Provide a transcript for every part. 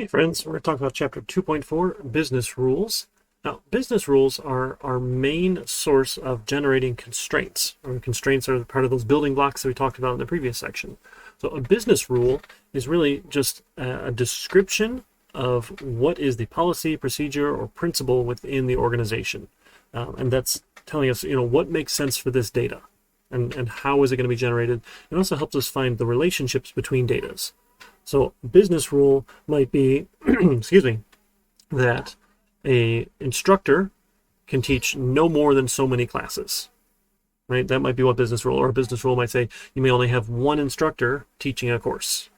Hey friends, we're going to talk about chapter 2.4, business rules. Now, business rules are our main source of generating constraints. Constraints are part of those building blocks that we talked about in the previous section. So a business rule is really just a description of what is the policy, procedure, or principle within the organization. And that's telling us, what makes sense for this data and how is it going to be generated. It also helps us find the relationships between datas. So business rule might be, excuse me, that a instructor can teach no more than so many classes, right? That might be what business rule, or a business rule might say you may only have one instructor teaching a course,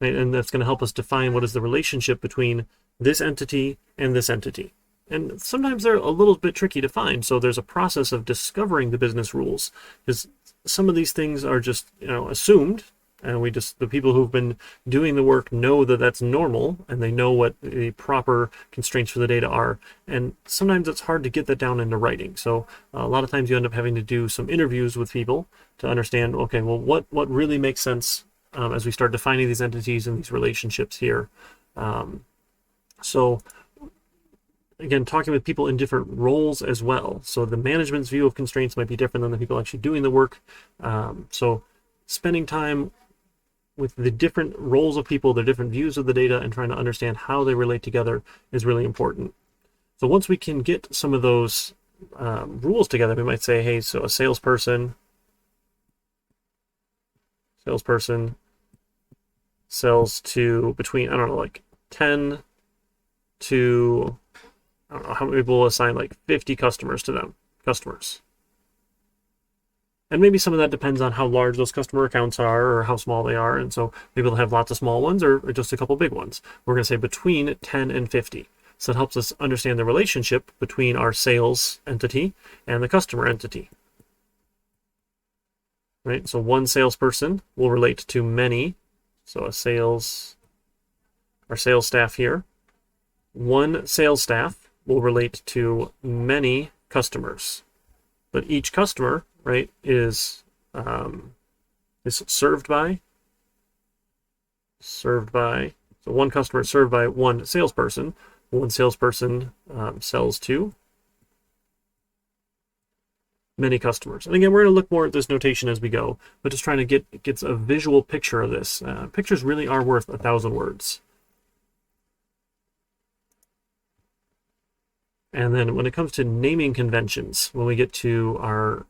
right? And that's going to help us define what is the relationship between this entity and this entity. And sometimes they're a little bit tricky to find. So there's a process of discovering the business rules, because some of these things are just, assumed. And the people who've been doing the work know that that's normal, and they know what the proper constraints for the data are. And sometimes it's hard to get that down into writing. So a lot of times you end up having to do some interviews with people to understand, okay, well, what really makes sense as we start defining these entities and these relationships here. So again, talking with people in different roles as well. So the management's view of constraints might be different than the people actually doing the work. So spending time with the different roles of people, their different views of the data, and trying to understand how they relate together is really important. So once we can get some of those rules together, we might say, hey, so a salesperson sells to between, 10 to, I don't know, how many people will assign 50 customers to them, customers. And maybe some of that depends on how large those customer accounts are or how small they are. And so maybe they'll have lots of small ones or just a couple big ones. We're going to say between 10 and 50. So it helps us understand the relationship between our sales entity and the customer entity. Right? So one salesperson will relate to many. So our sales staff here. One sales staff will relate to many customers. But each customer, right, is served by. So one customer is served by one salesperson. One salesperson sells to many customers. And again, we're going to look more at this notation as we go, but just trying to get a visual picture of this. Pictures really are worth 1,000 words. And then when it comes to naming conventions, when we get to our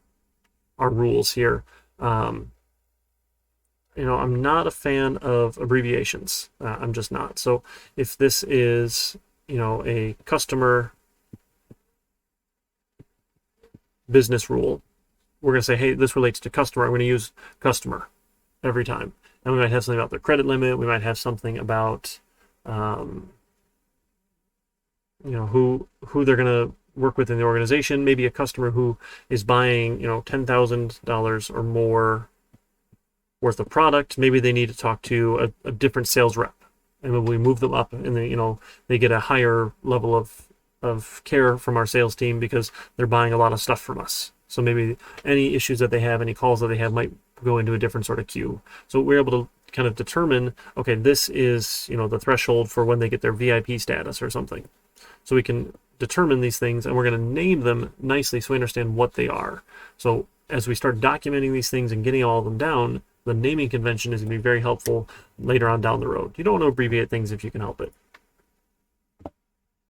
rules here, I'm not a fan of abbreviations. I'm just not. So if this is, a customer business rule, we're going to say, hey, this relates to customer. I'm going to use customer every time. And we might have something about their credit limit. We might have something about, who they're going to work with in the organization. Maybe a customer who is buying, $10,000 or more worth of product. Maybe they need to talk to a different sales rep, and when we move them up, and they get a higher level of care from our sales team because they're buying a lot of stuff from us. So maybe any issues that they have, any calls that they have, might go into a different sort of queue. So we're able to kind of determine, okay, this is the threshold for when they get their VIP status or something. So we can determine these things, and we're going to name them nicely so we understand what they are. So as we start documenting these things and getting all of them down, the naming convention is going to be very helpful later on down the road. You don't want to abbreviate things if you can help it.